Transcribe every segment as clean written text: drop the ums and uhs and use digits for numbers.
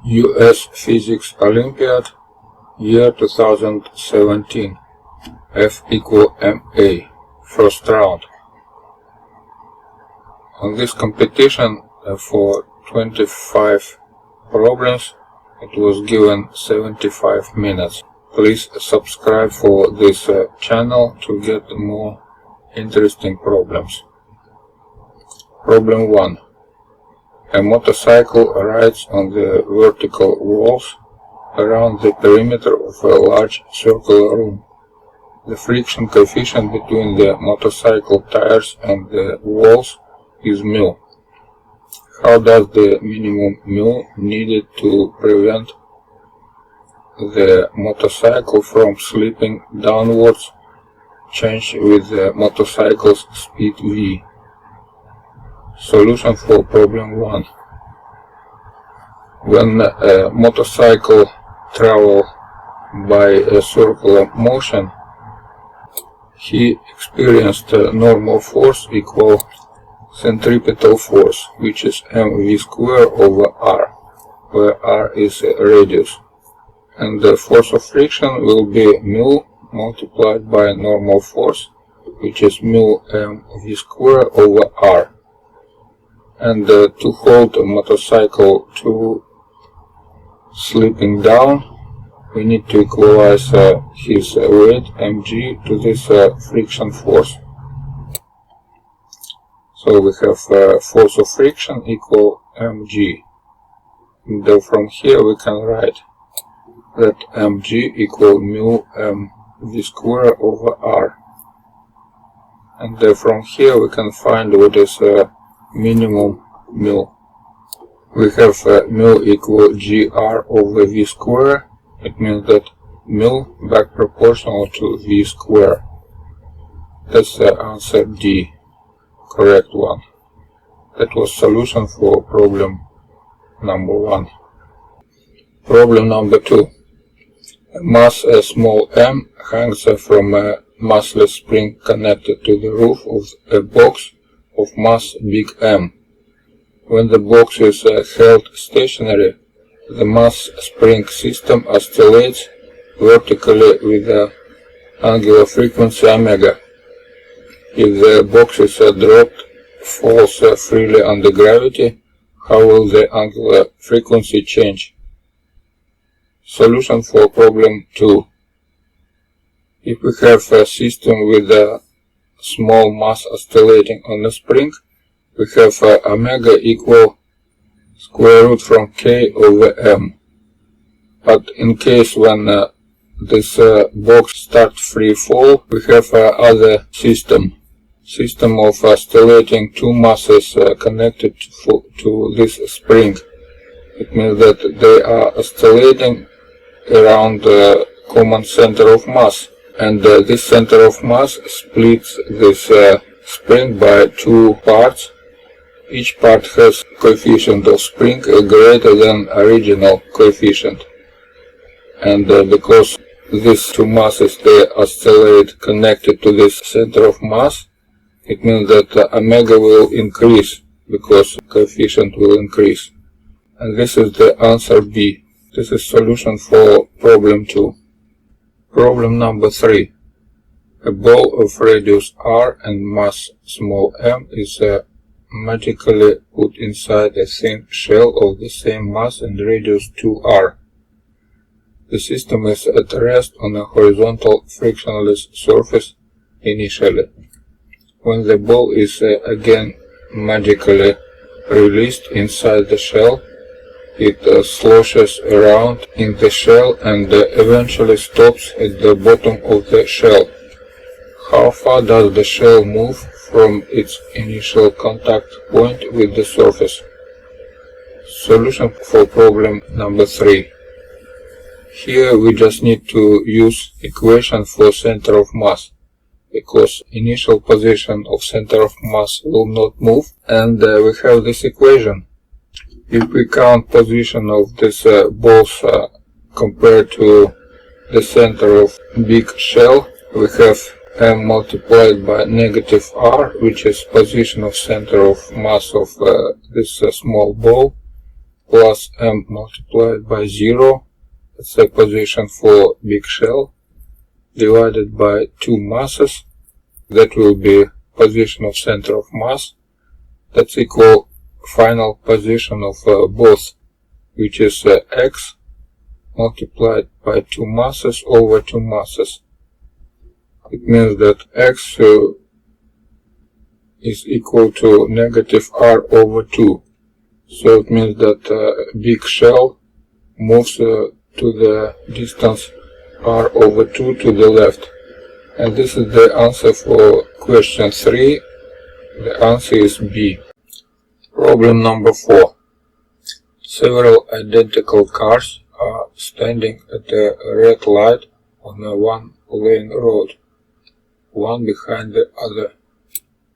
US Physics Olympiad, year 2017, F equal MA, first round. On this competition for 25 problems, it was given 75 minutes. Please subscribe for this channel to get more interesting problems. Problem 1. A motorcycle rides on the vertical walls around the perimeter of a large circular room. The friction coefficient between the motorcycle tires and the walls is μ. How does the minimum μ needed to prevent the motorcycle from slipping downwards change with the motorcycle's speed v? Solution for problem 1. When a motorcycle travels by a circular motion, he experienced a normal force equal centripetal force, which is mv square over r, where r is a radius, and the force of friction will be μ multiplied by normal force, which is μ mv square over r. And to hold a motorcycle to slipping down, we need to equalize his weight mg to this friction force. So we have force of friction equal mg. And from here we can write that mg equal μ mv square over r. And from here we can find what is minimum μ. We have μ equal gr over v square. It means that μ back proportional to v square. That's the answer D, correct one. That was solution for problem number 1. Problem number 2. A mass small m hangs from a massless spring connected to the roof of a box of mass big M. When the box is held stationary, the mass spring system oscillates vertically with the angular frequency omega. If the box is dropped, falls freely under gravity, how will the angular frequency change? Solution for problem 2. If we have a system with a small mass oscillating on a spring, we have omega equal square root from k over m. But in case when this box starts free fall, we have other system of oscillating two masses connected to this spring. It means that they are oscillating around the common center of mass, and this center of mass splits this spring by two parts. Each part has coefficient of spring greater than original coefficient, and because these two masses they oscillate connected to this center of mass, it means that omega will increase because coefficient will increase. And this is the answer B. This is solution for problem 2. Problem number 3. A ball of radius r and mass small m is magically put inside a thin shell of the same mass and radius 2r. The system is at rest on a horizontal frictionless surface initially. When the ball is again magically released inside the shell, it sloshes around in the shell and eventually stops at the bottom of the shell. How far does the shell move from its initial contact point with the surface? Solution for problem number 3. Here we just need to use equation for center of mass, because initial position of center of mass will not move, and we have this equation. If we count position of this balls compared to the center of big shell, we have m multiplied by negative r, which is position of center of mass of this small ball, plus m multiplied by 0, that's the position for big shell, divided by 2 masses, that will be position of center of mass, that's equal final position of both, which is x multiplied by 2 masses over 2 masses. It means that x is equal to negative r over 2. So it means that big shell moves to the distance r over 2 to the left. And this is the answer for question 3. The answer is B. Problem number 4. Several identical cars are standing at a red light on a one-lane road, one behind the other,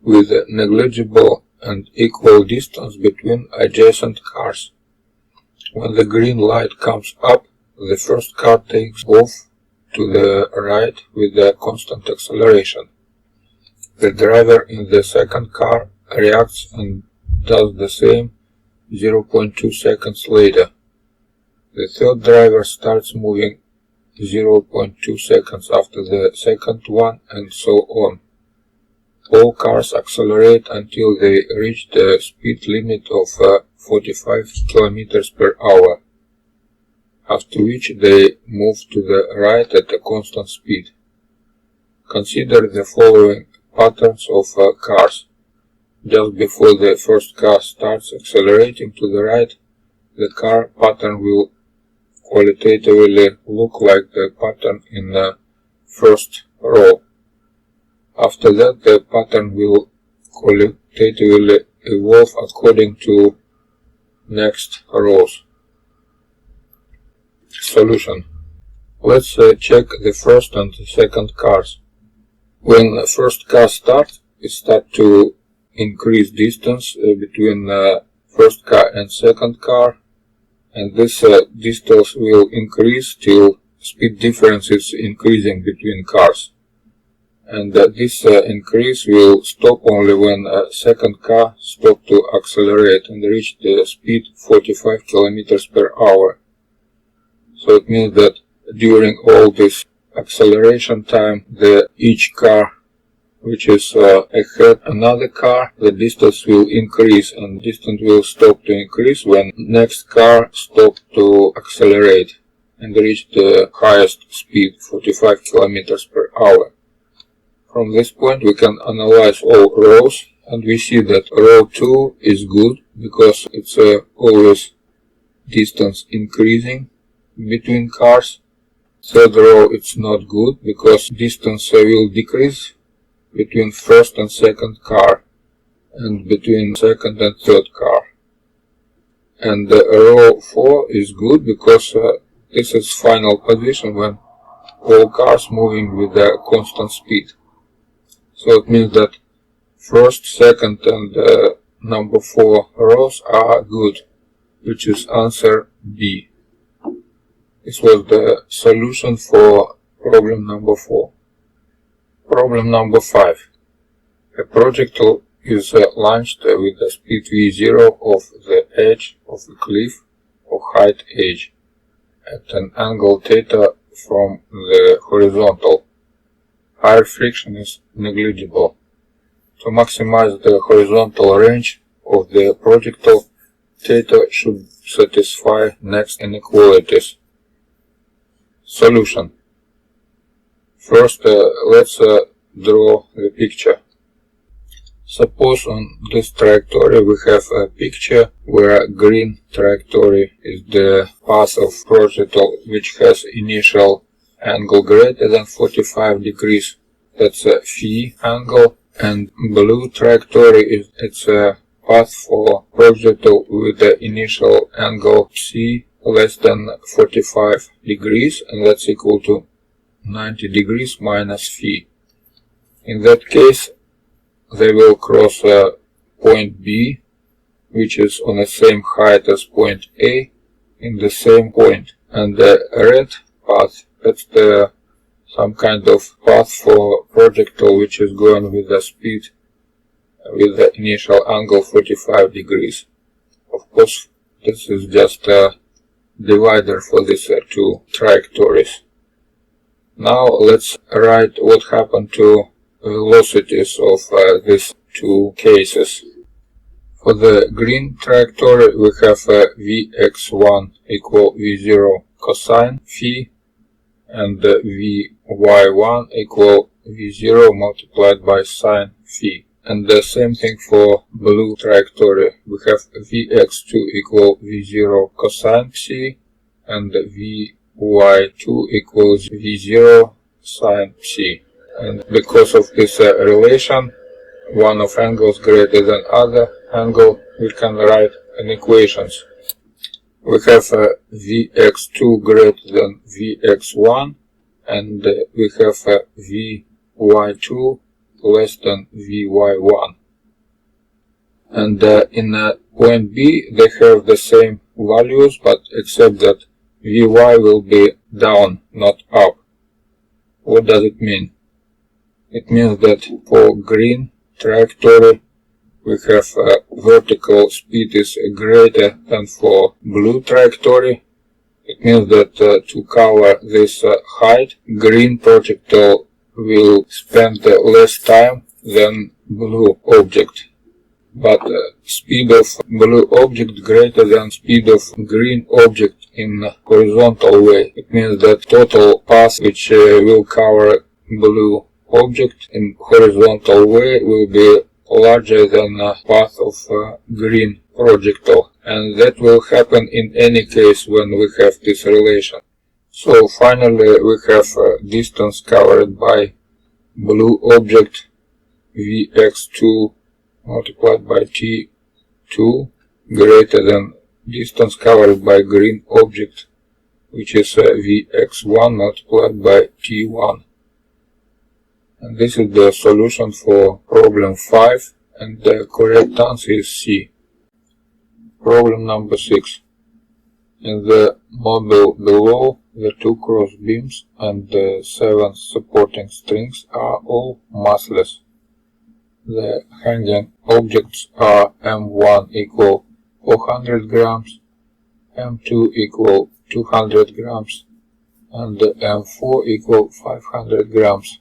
with a negligible and equal distance between adjacent cars. When the green light comes up, the first car takes off to the right with a constant acceleration. The driver in the second car reacts and does the same 0.2 seconds later. The third driver starts moving 0.2 seconds after the second one, and so on. All cars accelerate until they reach the speed limit of 45 km per hour, after which they move to the right at a constant speed. Consider the following patterns of cars. Just before the first car starts accelerating to the right, the car pattern will qualitatively look like the pattern in the first row. After that, the pattern will qualitatively evolve according to next rows. Solution. Let's check the first and second cars. When the first car starts, it starts to increase distance between first car and second car, and this distance will increase till speed difference is increasing between cars. And this increase will stop only when second car stops to accelerate and reach the speed 45 km per hour. So it means that during all this acceleration time, each car which is ahead another car, the distance will increase, and distance will stop to increase when next car stops to accelerate and reach the highest speed 45 km per hour. From this point we can analyze all rows, and we see that row 2 is good because it's always distance increasing between cars. Third row it's not good because distance will decrease between first and second car and between second and third car. And row 4 is good because this is final position when all cars moving with a constant speed. So it means that first, second and number 4 rows are good, which is answer B. This was the solution for problem number 4. Problem number 5. A projectile is launched with a speed v0 off the edge of a cliff of height h at an angle theta from the horizontal. Air friction is negligible. To maximize the horizontal range of the projectile, theta should satisfy next inequalities. Solution. First, let's draw the picture. Suppose on this trajectory we have a picture where green trajectory is the path of projectile which has initial angle greater than 45 degrees, that's a phi angle, and blue trajectory is a path for projectile with the initial angle psi less than 45 degrees, and that's equal to 90 degrees minus phi. In that case, they will cross point B, which is on the same height as point A, in the same point. And the red path, that's some kind of path for projectile which is going with the speed with the initial angle 45 degrees. Of course, This is just a divider for these two trajectories. Now let's write what happened to velocities of these two cases. For the green trajectory, we have Vx1 equal V0 cosine phi, and Vy1 equal V0 multiplied by sine phi. And the same thing for blue trajectory. We have Vx2 equal V0 cosine psi, and Vy2 equals V0 sine psi. And because of this relation, one of angles greater than other angle, we can write in equations. We have Vx2 greater than Vx1, and we have Vy2 less than Vy1. And in point B, they have the same values, but except that Vy will be down, not up. What does it mean? It means that for green trajectory, we have vertical speed is greater than for blue trajectory. It means that to cover this height, green projectile will spend less time than blue object. But speed of blue object greater than speed of green object in horizontal way. It means that total path which will cover blue object in horizontal way will be larger than path of green projectile, and that will happen in any case when we have this relation. So finally we have distance covered by blue object Vx2 multiplied by t2 greater than distance covered by green object, which is Vx1 multiplied by t1. And this is the solution for problem 5, and the correct answer is C. Problem number 6. In the model below, the 2 cross beams and the 7 supporting strings are all massless. The hanging objects are M1 equal 400 grams, M2 equal 200 grams, and M4 equal 500 grams.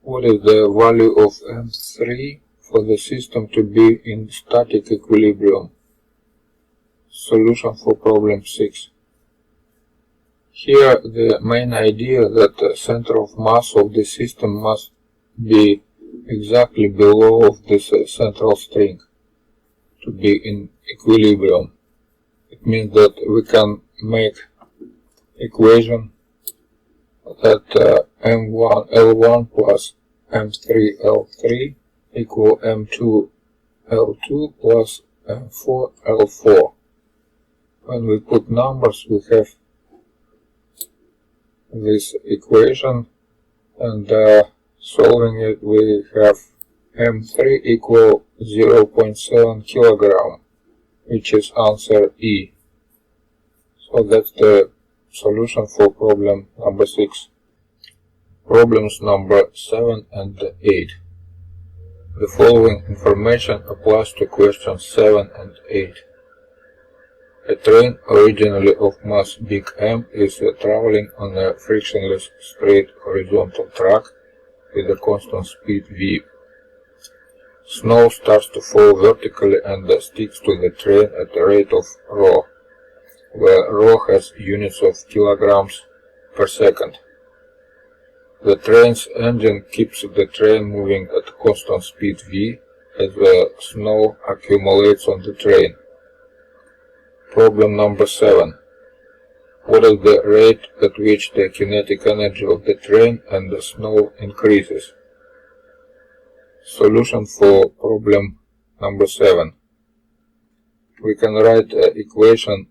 What is the value of M3 for the system to be in static equilibrium? Solution for problem 6. Here the main idea that the center of mass of the system must be exactly below of this central string to be in equilibrium. It means that we can make equation that M1 L1 plus M3 L3 equal M2 L2 plus M4 L4. When we put numbers, we have this equation, and solving it, we have M3 equal 0.7 kilogram, which is answer E. So that's the solution for problem number 6. Problems number 7 and 8. The following information applies to questions 7 and 8. A train originally of mass big M is traveling on a frictionless straight horizontal track with a constant speed v. Snow starts to fall vertically and sticks to the train at a rate of ρ, where ρ has units of kilograms per second. The train's engine keeps the train moving at constant speed v as the snow accumulates on the train. Problem number 7. What is the rate at which the kinetic energy of the train and the snow increases? Solution for problem number 7. We can write an equation.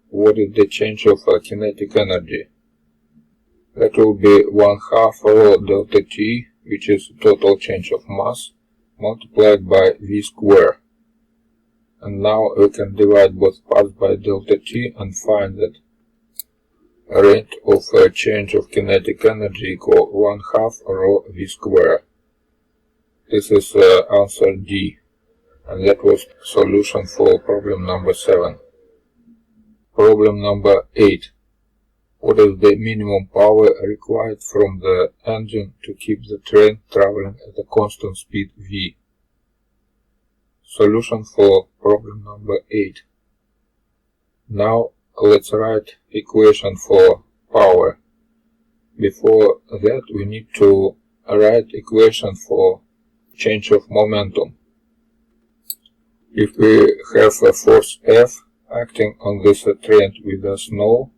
What is the change of kinetic energy? That will be 1/2 rho delta t, which is total change of mass, multiplied by v square. And now we can divide both parts by delta t and find that rate of change of kinetic energy equal 1/2 rho v square. This is answer D, and that was solution for problem number 7. Problem number 8. What is the minimum power required from the engine to keep the train traveling at a constant speed v? Solution for problem number 8. Now let's write equation for power. Before that we need to write equation for change of momentum. If we have a force F acting on this train with the snow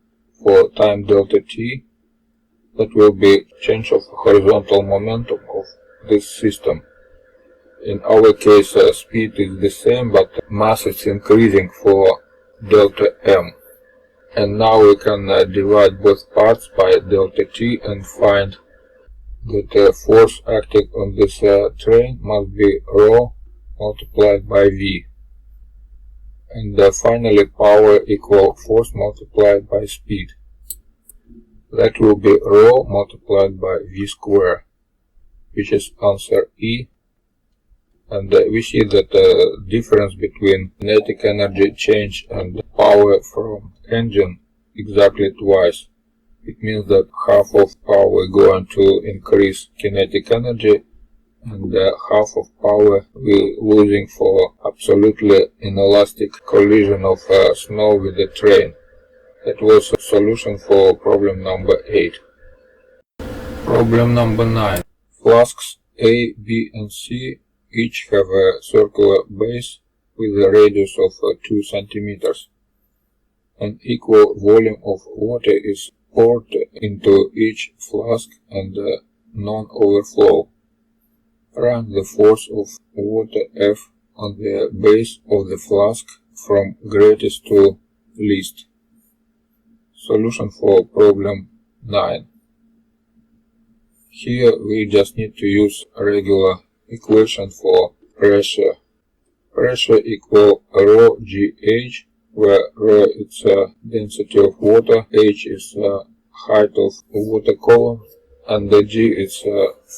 for time delta t, that will be change of horizontal momentum of this system. In our case, speed is the same, but mass is increasing for delta m. And now we can divide both parts by delta t and find that the force acting on this train must be rho multiplied by v. And finally power equal force multiplied by speed. That will be rho multiplied by v square, which is answer E. And we see that the difference between kinetic energy change and power from engine exactly twice. It means that half of power going to increase kinetic energy, and half of power we're losing for absolutely inelastic collision of snow with the train. That was a solution for problem number 8. Problem number 9. Flasks A, B and C each have a circular base with a radius of 2 centimeters. An equal volume of water is poured into each flask and non-overflow. Find the force of water F on the base of the flask from greatest to least. Solution for problem 9. Here we just need to use a regular equation for pressure. Pressure equal rho gh, where rho is density of water, h is height of water column, and the g is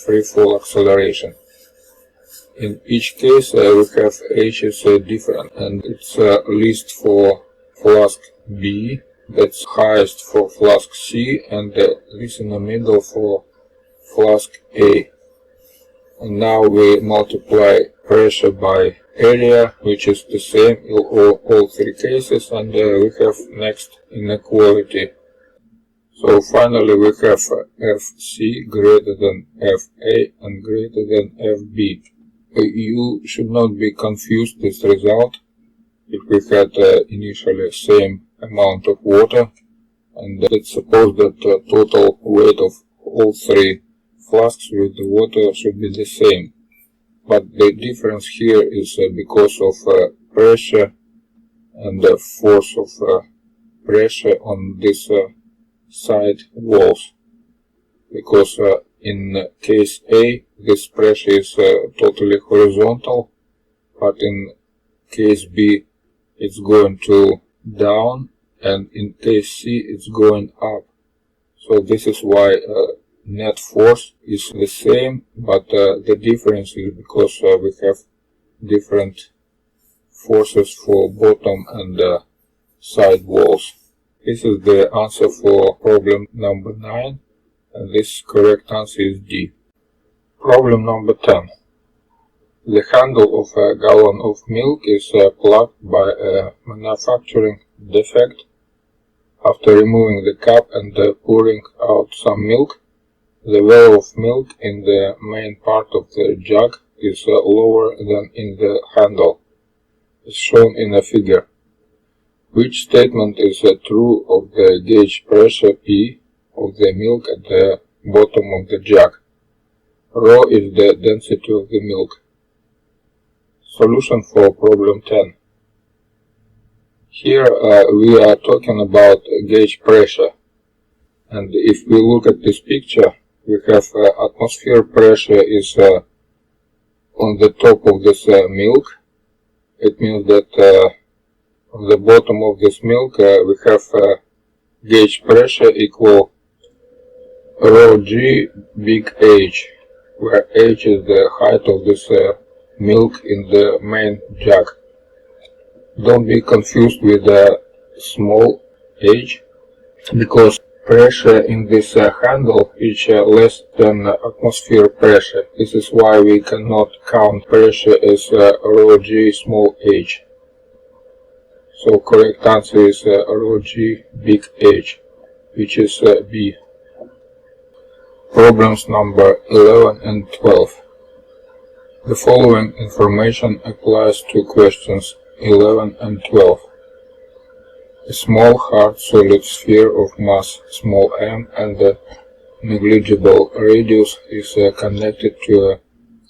free fall acceleration. In each case we have h is different, and it's least for flask B, that's highest for flask C, and this in the middle for flask A. And now we multiply pressure by area, which is the same in all three cases, and we have next inequality. So finally we have Fc greater than Fa and greater than Fb. You should not be confused this result. If we had initially same amount of water, and let's suppose that the total weight of all three flasks with the water should be the same. But the difference here is because of pressure and the force of pressure on this side walls. Because in case A, this pressure is totally horizontal, but in case B, it's going to down, and in case C, it's going up. So this is why net force is the same, but the difference is because we have different forces for bottom and side walls. This is the answer for problem number 9, and this correct answer is D. Problem number 10. The handle of a gallon of milk is plugged by a manufacturing defect. After removing the cap and pouring out some milk, the well of milk in the main part of the jug is lower than in the handle, as shown in a figure. Which statement is true of the gauge pressure P of the milk at the bottom of the jug? Rho is the density of the milk. Solution for problem 10. Here we are talking about gauge pressure, and if we look at this picture, we have atmosphere pressure is on the top of this milk. It means that on the bottom of this milk we have gauge pressure equal rho g big H, where H is the height of this milk in the main jug. Don't be confused with small h, because pressure in this handle is less than atmosphere pressure. This is why we cannot count pressure as rho g small h. So correct answer is rho g big H, which is B. Problems number 11 and 12. The following information applies to questions 11 and 12. A small hard solid sphere of mass small m and a negligible radius is connected to a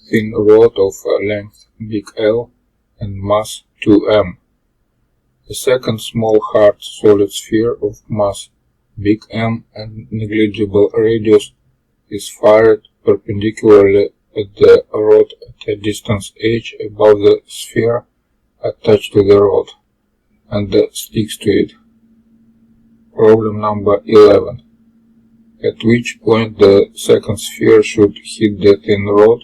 thin rod of length big L and mass 2m. A second small hard solid sphere of mass big M and negligible radius is fired perpendicularly at the rod at a distance h above the sphere attached to the rod and sticks to it. Problem number 11. At which point the second sphere should hit the thin rod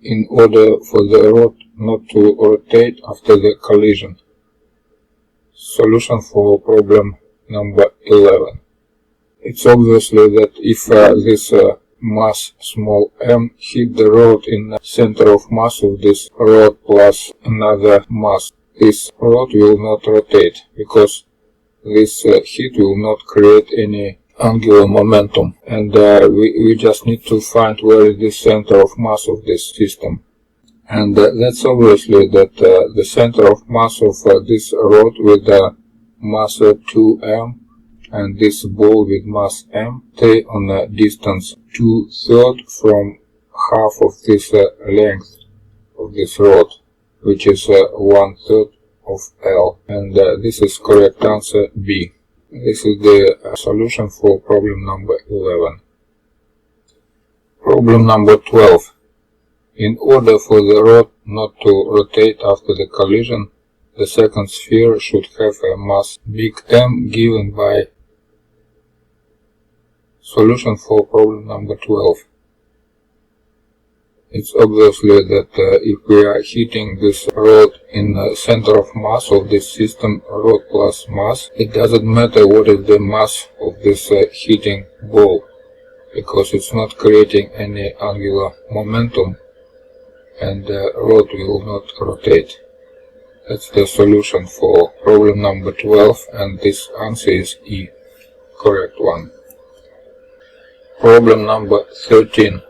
in order for the rod not to rotate after the collision. Solution for problem number 11. It's obviously that if this mass small m hit the rod in the center of mass of this rod plus another mass, this rod will not rotate because this hit will not create any angular momentum, and we just need to find where is the center of mass of this system. And that's obviously that the center of mass of this rod with mass 2m and this ball with mass m stay on a distance 2/3 from half of this length of this rod, which is 1/3 of L. And this is correct answer B. This is the solution for problem number 11. Problem number 12. In order for the rod not to rotate after the collision, the second sphere should have a mass big M given by. Solution for problem number 12. It's obviously that if we are hitting this rod in the center of mass of this system, rod plus mass, it doesn't matter what is the mass of this hitting ball, because it's not creating any angular momentum and the rod will not rotate. That's the solution for problem number 12, and this answer is E, correct one. Problem number 13.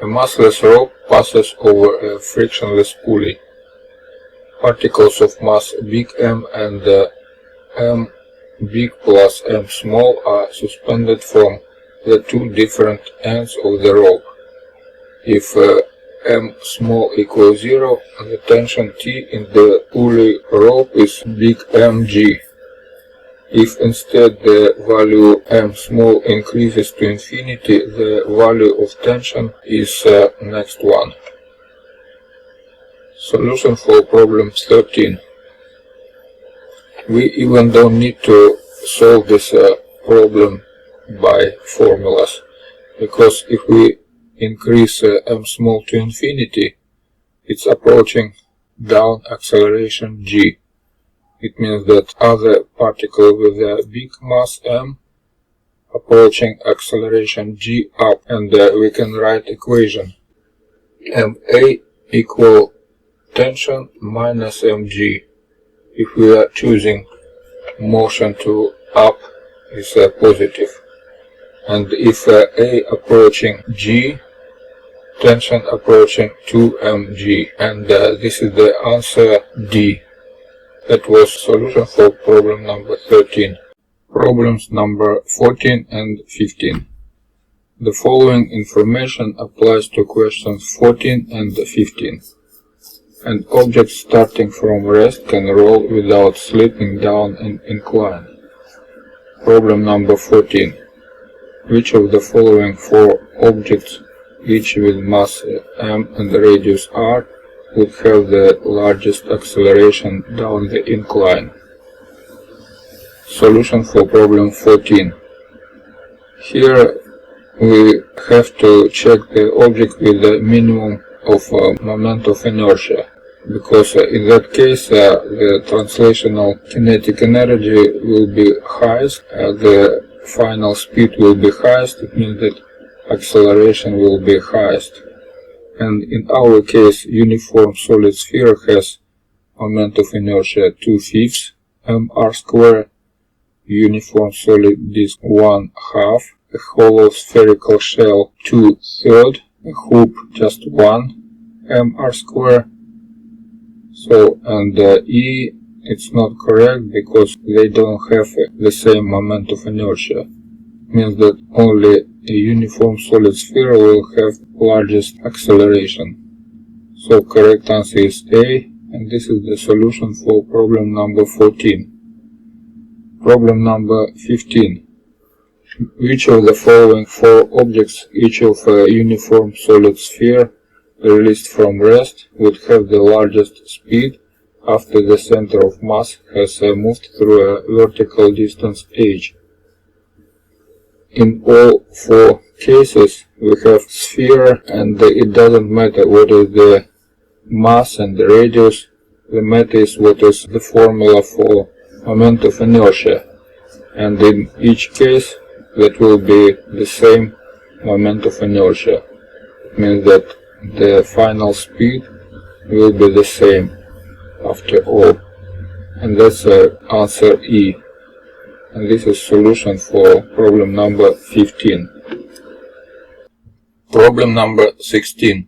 A massless rope passes over a frictionless pulley. Particles of mass big M and M big plus M small are suspended from the two different ends of the rope. If M small equals 0, the tension T in the pulley rope is big mg. If instead the value M small increases to infinity, the value of tension is next one. Solution for problem 13. We even don't need to solve this problem by formulas, because if we increase M small to infinity, it's approaching down acceleration g. It means that other particle with a big mass M approaching acceleration g up, and we can write equation ma equal tension minus mg. If we are choosing motion to up is positive, and if a approaching g, tension approaching 2mg, and this is the answer D. That was solution for problem number 13. Problems number 14 and 15. The following information applies to questions 14 and 15. An object starting from rest can roll without slipping down an incline. Problem number 14. Which of the following four objects, each with mass m and radius r, would have the largest acceleration down the incline? Solution for problem 14. Here we have to check the object with the minimum of moment of inertia. because in that case the translational kinetic energy will be highest, the final speed will be highest. It means that acceleration will be highest. And in our case, uniform solid sphere has moment of inertia 2/5 mr square, uniform solid disk 1/2, a hollow spherical shell 2/3, a hoop just 1 mr square. So, and E, it's not correct because they don't have the same moment of inertia. It means that only a uniform solid sphere will have largest acceleration. So correct answer is A, and this is the solution for problem number 14. Problem number 15. Which of the following four objects, each of a uniform solid sphere released from rest, would have the largest speed after the center of mass has moved through a vertical distance h? In all four cases we have sphere, and it doesn't matter what is the mass and the radius. The matter is what is the formula for moment of inertia, and in each case that will be the same moment of inertia. It means that the final speed will be the same after all, and that's answer E. And this is solution for problem number 15. Problem number 16.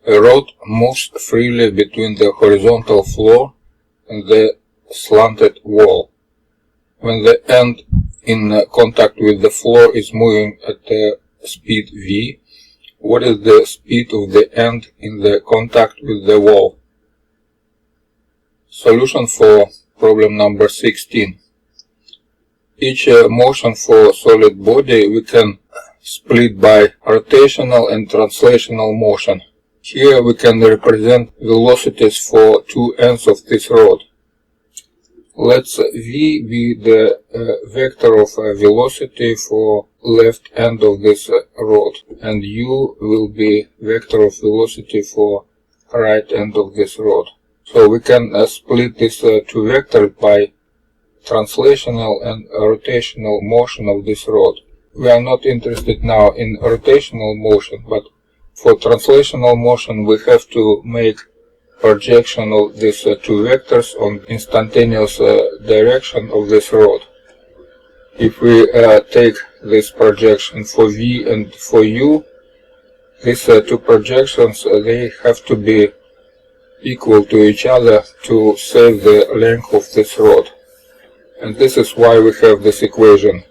A rod moves freely between the horizontal floor and the slanted wall. When the end in contact with the floor is moving at the speed v, what is the speed of the end in the contact with the wall? Solution for problem number 16. Each motion for solid body we can split by rotational and translational motion. Here we can represent velocities for two ends of this rod. Let's v be the vector of velocity for left end of this rod, and u will be vector of velocity for right end of this rod. So we can split these two vectors by translational and rotational motion of this rod. We are not interested now in rotational motion, but for translational motion we have to make projection of these two vectors on instantaneous direction of this rod. If we take this projection for v and for u, these two projections they have to be equal to each other to save the length of this rod. And this is why we have this equation.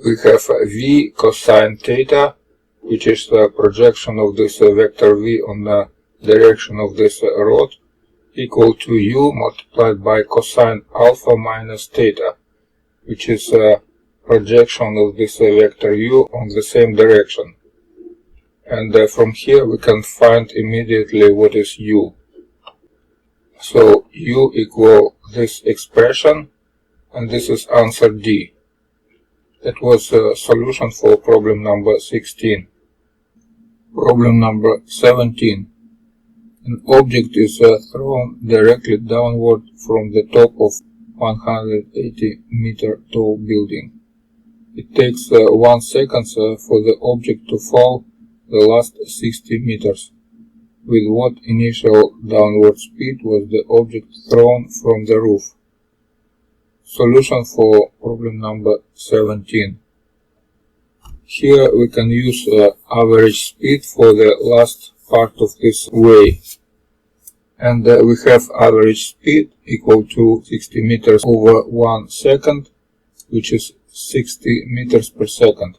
We have v cosine theta, which is the projection of this vector v on the direction of this rod, equal to u multiplied by cosine alpha minus theta, which is a projection of this vector u on the same direction. And from here we can find immediately what is u. So u equal this expression, and this is answer D. That was a solution for problem number 16. Problem number 17. An object is thrown directly downward from the top of 180-meter tall building. It takes 1 second for the object to fall the last 60 meters. With what initial downward speed was the object thrown from the roof? Solution for problem number 17. Here we can use average speed for the last part of this way. And we have average speed equal to 60 meters over 1 second, which is 60 meters per second.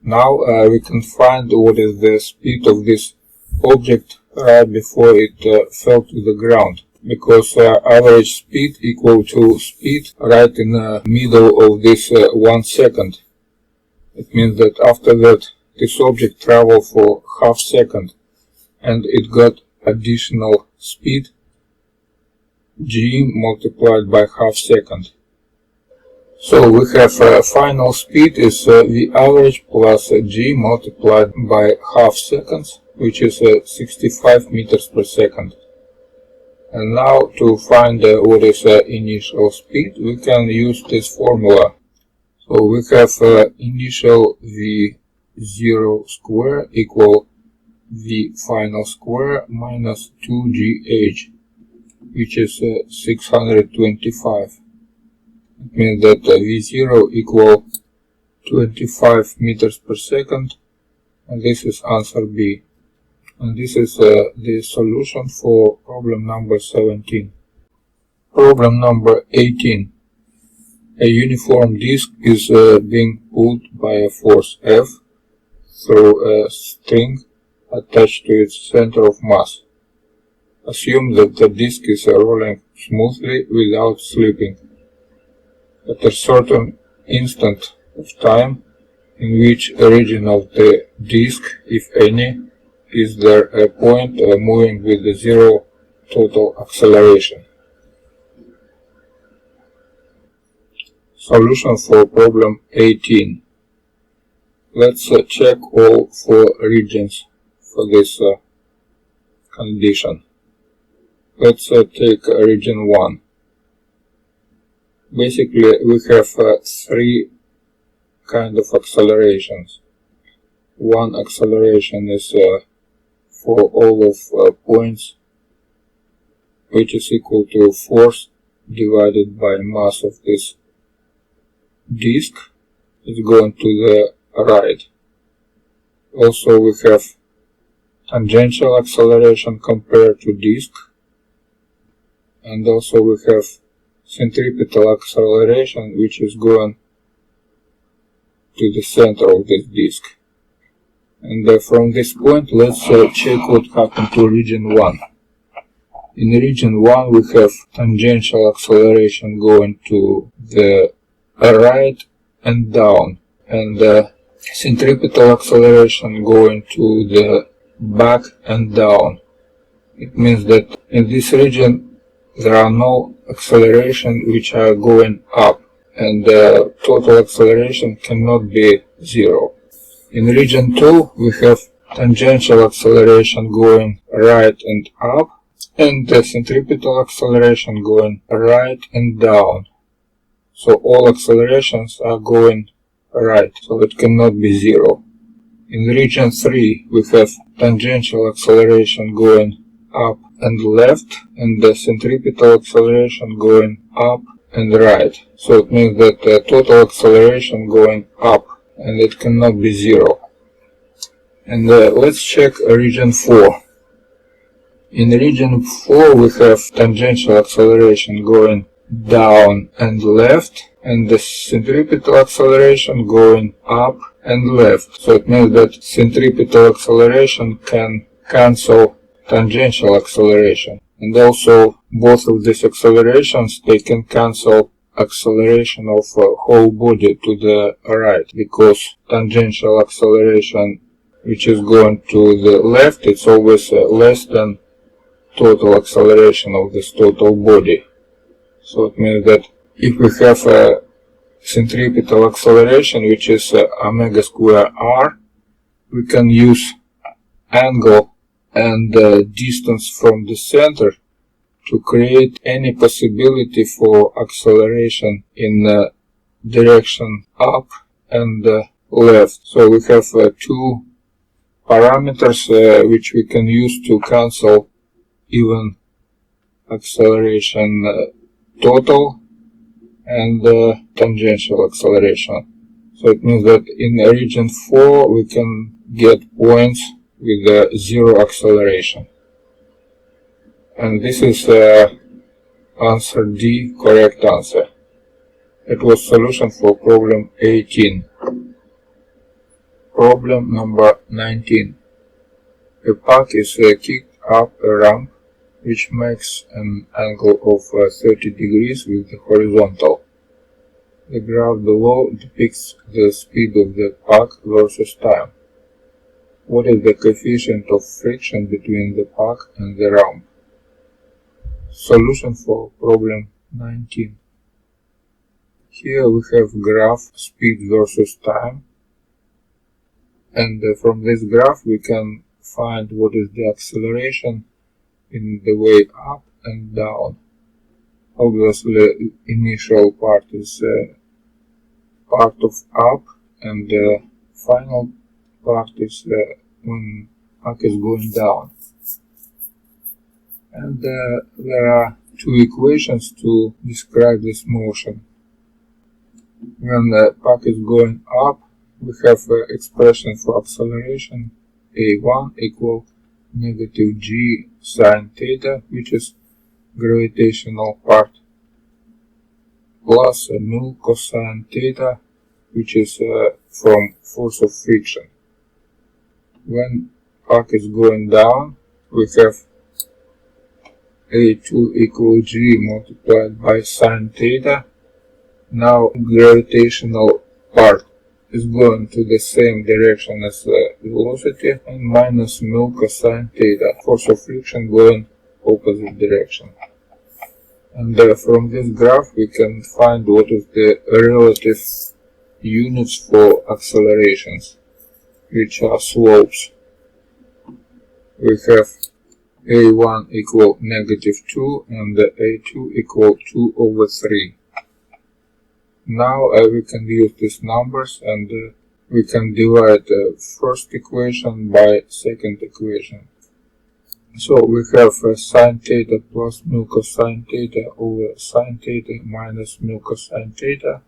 Now we can find what is the speed of this object right before it fell to the ground, because average speed equal to speed right in the middle of this 1 second. It means that after that this object traveled for half second and it got additional speed g multiplied by half second. So we have final speed is v average plus g multiplied by half seconds, which is 65 meters per second. And now to find what is initial speed, we can use this formula. So we have initial v0 square equal v final square minus 2gh, which is 625. It means that v0 equal 25 meters per second, and this is answer B. And this is the solution for problem number 17. Problem number 18. A uniform disk is being pulled by a force F through a string attached to its center of mass. Assume that the disk is rolling smoothly without slipping. At a certain instant of time, in which origin of the disk, if any, is there a point moving with the zero total acceleration. Solution for problem 18. Let's check all four regions for this condition. Let's take region 1. Basically, we have three kind of accelerations. One acceleration is for all of points, which is equal to force divided by mass of this disk. It's going to the right. Also, we have tangential acceleration compared to disk, and also we have centripetal acceleration, which is going to the center of this disk. And from this point, let's check what happened to region 1. In region 1, we have tangential acceleration going to the right and down, and centripetal acceleration going to the back and down. It means that in this region there are no acceleration which are going up, and the total acceleration cannot be zero. In region 2, we have tangential acceleration going right and up, and the centripetal acceleration going right and down. So all accelerations are going right, so it cannot be zero. In region 3, we have tangential acceleration going up and left, and the centripetal acceleration going up and right. So it means that the total acceleration going up, and it cannot be zero. And let's check region 4. In region 4, we have tangential acceleration going down and left, and the centripetal acceleration going up and left. So it means that centripetal acceleration can cancel tangential acceleration. And also, both of these accelerations, they can cancel acceleration of whole body to the right, because tangential acceleration which is going to the left, it's always less than total acceleration of this total body. So it means that if we have a centripetal acceleration which is omega square r, we can use angle and distance from the center to create any possibility for acceleration in direction up and left. So we have two parameters which we can use to cancel even acceleration total and tangential acceleration. So it means that in region 4 we can get points with zero acceleration. And this is answer D, correct answer. It was solution for problem 18. Problem number 19. A puck is kicked up a ramp which makes an angle of 30 degrees with the horizontal. The graph below depicts the speed of the puck versus time. What is the coefficient of friction between the puck and the ramp? Solution for problem 19. Here we have graph speed versus time, and from this graph we can find what is the acceleration in the way up and down. Obviously, initial part is part of up, and the final part is when puck is going down. And there are two equations to describe this motion. When the puck is going up, we have an expression for acceleration, a1 equal negative g sine theta, which is gravitational part, plus a mu cosine theta, which is from force of friction. When puck is going down, we have a2 equal g multiplied by sine theta. Now gravitational part is going to the same direction as the velocity, and minus mu cosine theta, force of friction going opposite direction. And from this graph we can find what is the relative units for accelerations, which are slopes. We have a1 equal negative 2 and a2 equal 2 over 3. Now we can use these numbers, and we can divide the first equation by second equation. So we have sine theta plus mu cosine theta over sine theta minus mu cosine theta.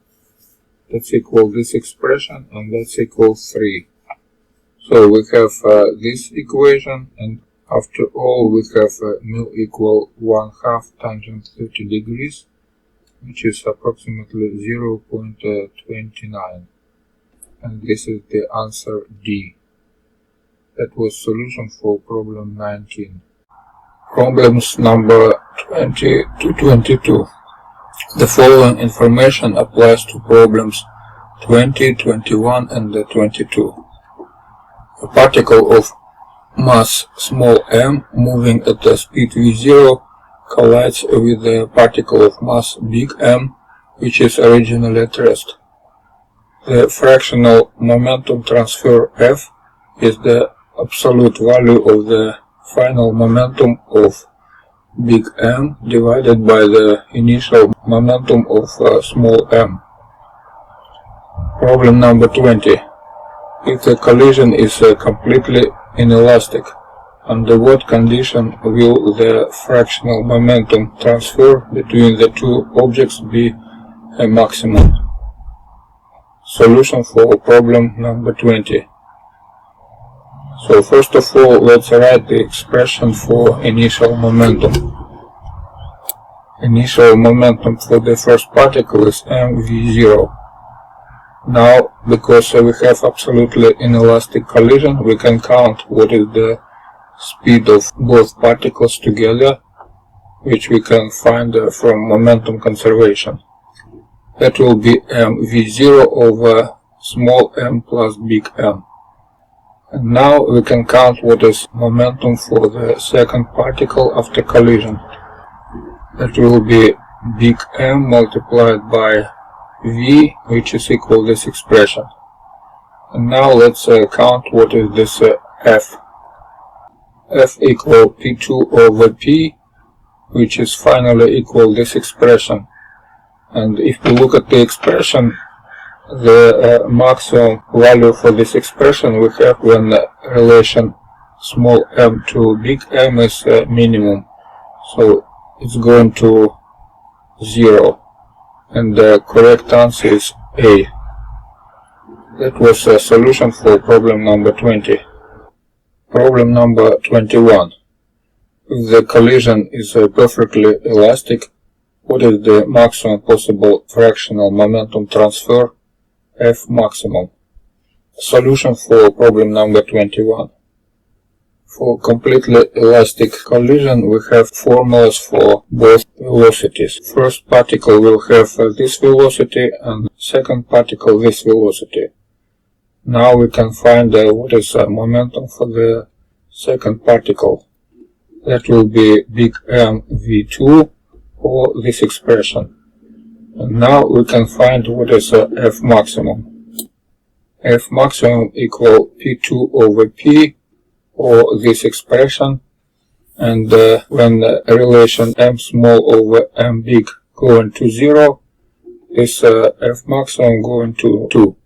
That's equal this expression, and that's equal 3. So we have this equation, and after all we have mu equal 1/2 tangent 30 degrees, which is approximately 0.29. And this is the answer D. That was solution for problem 19. Problems number 20 to 22. The following information applies to problems 20, 21, and 22. A particle of mass small m moving at a speed v0 collides with a particle of mass big M, which is originally at rest. The fractional momentum transfer F is the absolute value of the final momentum of big M divided by the initial momentum of small m. Problem number 20. If the collision is completely inelastic, under what condition will the fractional momentum transfer between the two objects be a maximum? Solution for problem number 20. So first of all, let's write the expression for initial momentum. Initial momentum for the first particle is mv0. Now, because we have absolutely inelastic collision, we can count what is the speed of both particles together, which we can find from momentum conservation. That will be mv0 over small m plus big M. And now we can count what is momentum for the second particle after collision. That will be big M multiplied by v, which is equal to this expression. And now let's count what is this F. F equal P2 over P, which is finally equal this expression. And if we look at the expression, the maximum value for this expression we have when the relation small m to big M is minimum. So it's going to 0. And the correct answer is A. That was a solution for problem number 20. Problem number 21. If the collision is perfectly elastic, what is the maximum possible fractional momentum transfer, F maximum? Solution for problem number 21. For completely elastic collision, we have formulas for both velocities. First particle will have this velocity, and second particle this velocity. Now we can find what is momentum for the second particle. That will be big M v2, or this expression. And now we can find what is F maximum. F maximum equal P2 over P, or this expression, and when the relation M small over M big going to 0, this F maximum going to 2,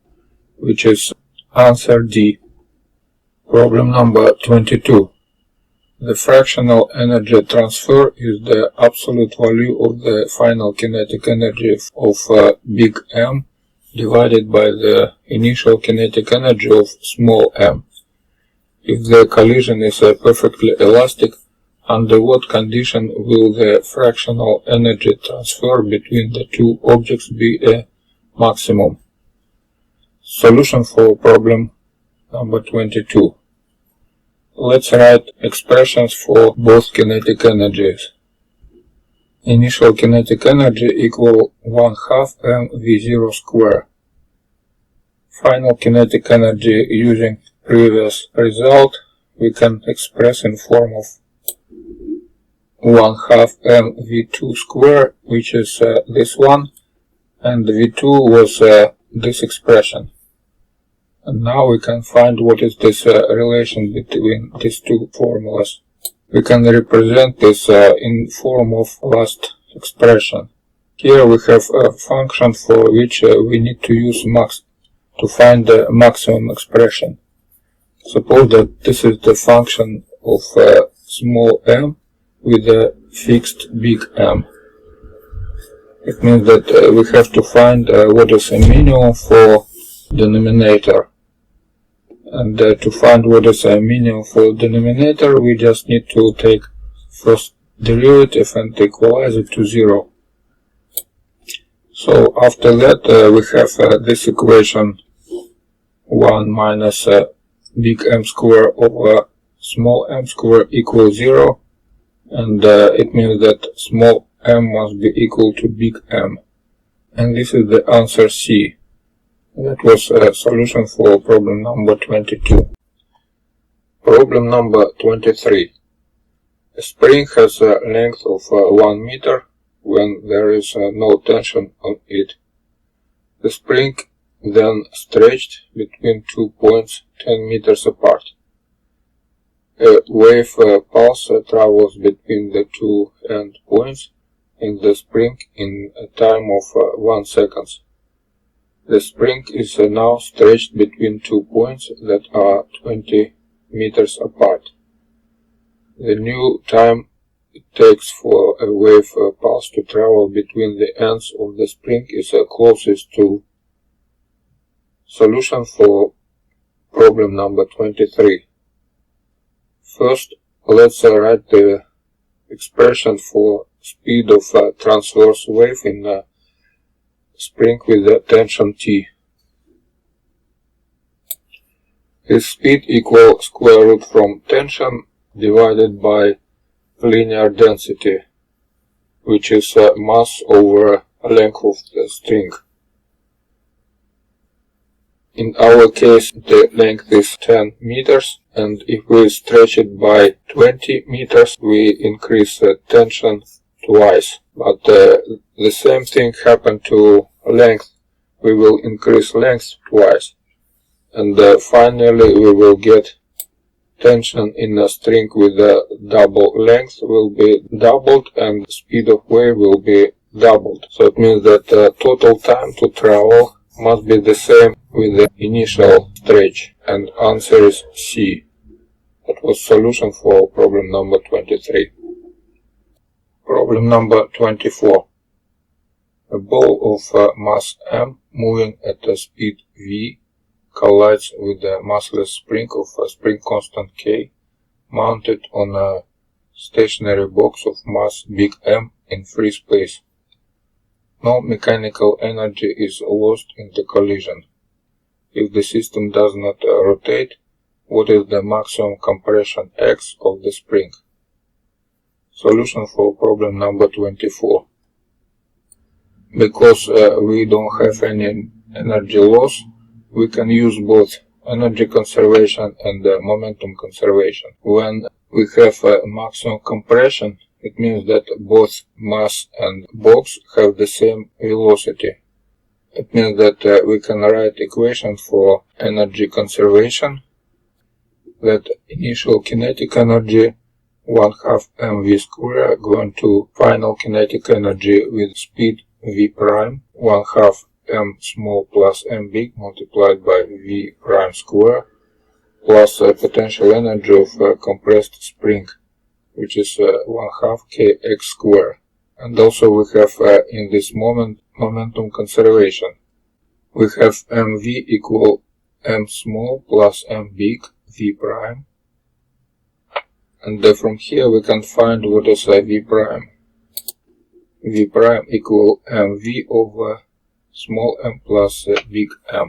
which is answer D. Problem number 22. The fractional energy transfer is the absolute value of the final kinetic energy of big M divided by the initial kinetic energy of small m. If the collision is perfectly elastic, under what condition will the fractional energy transfer between the two objects be a maximum? Solution for problem number 22. Let's write expressions for both kinetic energies. Initial kinetic energy equal 1/2 mv0 square. Final kinetic energy using previous result we can express in form of 1/2 mv2 square, which is this one, and v2 was this expression. And now we can find what is this relation between these two formulas. We can represent this in form of last expression. Here we have a function for which we need to use max to find the maximum expression. Suppose that this is the function of small m with a fixed big M. It means that we have to find what is a minimum for denominator. And to find what is a minimum for denominator, we just need to take first derivative and equalize it to 0. So after that we have this equation 1 minus big M square over small m square equals 0, and it means that small m must be equal to big M. And this is the answer C. That was a solution for problem number 22. Problem number 23. A spring has a length of 1 meter when there is no tension on it. The spring then stretched between 2 points 10 meters apart. A wave pulse travels between the two end points in the spring in a time of 1 second. The spring is now stretched between 2 points that are 20 meters apart. The new time it takes for a wave pulse to travel between the ends of the spring is closest to. Solution for problem number 23. First, let's write the expression for speed of a transverse wave in a spring with a tension T. This speed equals square root from tension divided by linear density, which is mass over length of the string. In our case, the length is 10 meters, and if we stretch it by 20 meters, we increase the tension twice. But the same thing happened to length. We will increase length twice. And finally, we will get tension in a string with a double length will be doubled and speed of wave will be doubled. So it means that total time to travel must be the same with the initial stretch, and answer is C. That was solution for problem number 23. Problem number 24. A ball of mass m moving at a speed v collides with a massless spring of a spring constant k mounted on a stationary box of mass big M in free space. No mechanical energy is lost in the collision. If the system does not rotate, what is the maximum compression X of the spring? Solution for problem number 24. Because we don't have any energy loss, we can use both energy conservation and momentum conservation. When we have maximum compression, It means that both mass and box have the same velocity. It means that we can write equation for energy conservation, that initial kinetic energy 1/2 mv square going to final kinetic energy with speed v prime 1/2 m small plus m big multiplied by v prime square plus potential energy of a compressed spring, which is 1/2 kx square. And also we have in this moment momentum conservation. We have mv equal m small plus m big v prime. And from here we can find what is v prime. V prime equal mv over small m plus big M.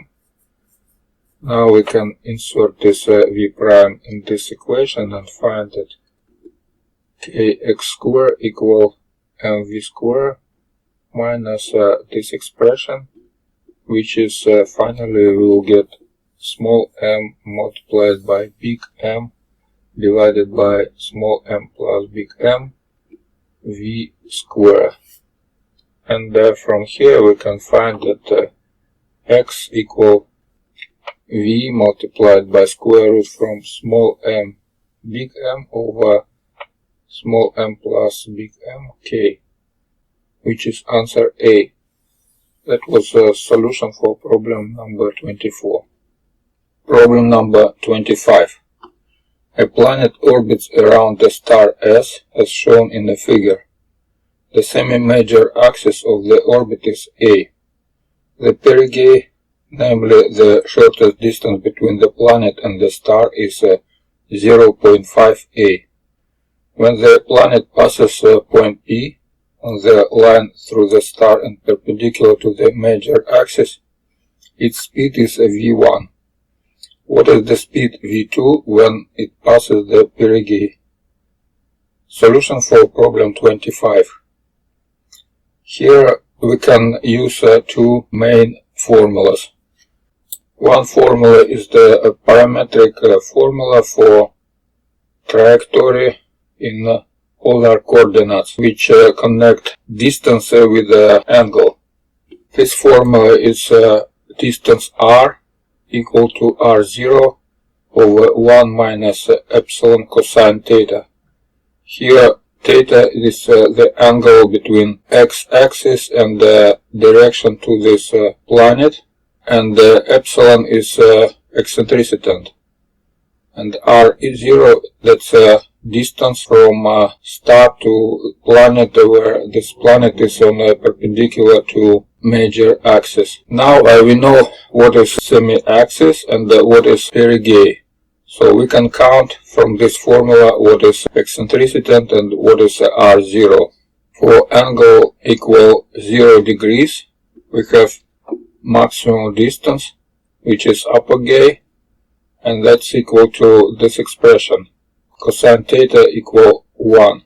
Now we can insert this v prime in this equation and find that kx square equal mv square minus this expression, which is finally we will get small m multiplied by big M divided by small m plus big M v square. And from here we can find that x equal v multiplied by square root from small m big M over small m plus big M k, which is answer A. That was a solution for problem number 24. Problem number 25. A planet orbits around the star S as shown in the figure. The semi-major axis of the orbit is A. The perigee, namely the shortest distance between the planet and the star, is 0.5 A. When the planet passes point P on the line through the star and perpendicular to the major axis, its speed is v1. What is the speed v2 when it passes the perigee? Solution for problem 25. Here we can use two main formulas. One formula is the parametric formula for trajectory in polar coordinates, which connect distance with angle. This formula is distance r equal to r0 over 1 minus epsilon cosine theta. Here theta is the angle between x-axis and the direction to this planet, and epsilon is eccentricity. And r is 0, that's distance from star to planet, where this planet is on a perpendicular to major axis. Now we know what is semi-axis and what is perigee. So we can count from this formula what is eccentricity and what is r0. For angle equal 0 degrees, we have maximum distance, which is apogee, and that's equal to this expression, cosine theta equal 1.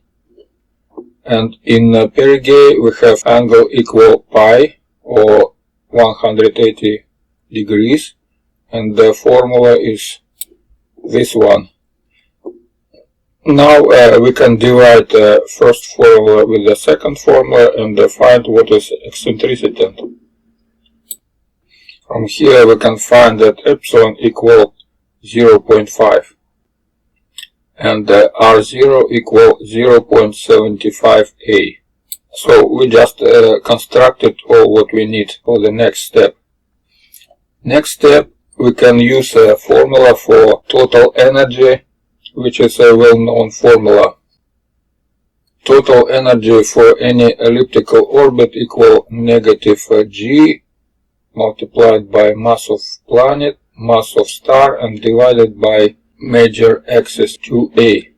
And in perigee we have angle equal pi, or 180 degrees, and the formula is this one. Now we can divide the first formula with the second formula and find what is eccentricity. From here we can find that epsilon equal 0.5 and r0 equal 0.75 A. So we just constructed all what we need for the next step. Next step, we can use a formula for total energy, which is a well-known formula. Total energy for any elliptical orbit equal negative g multiplied by mass of planet, mass of star, and divided by major axis 2a.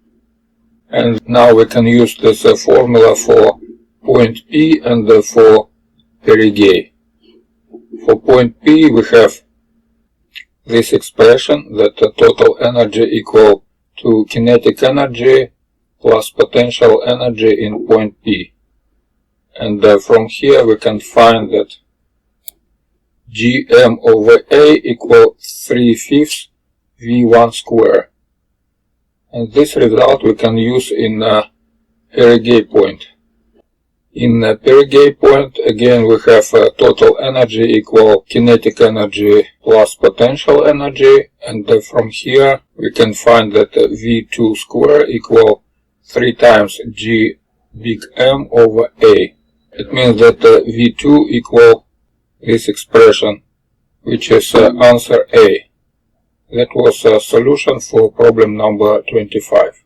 And now we can use this formula for point P and for perigee. For point P we have this expression that the total energy equal to kinetic energy plus potential energy in point P. And from here we can find that Gm over A equal 3/5 V1 square. And this result we can use in perigee point. In perigee point, again, we have total energy equal kinetic energy plus potential energy, and from here we can find that V2 square equal 3 times G big M over A. It means that V2 equal this expression, which is answer A. That was a solution for problem number 25.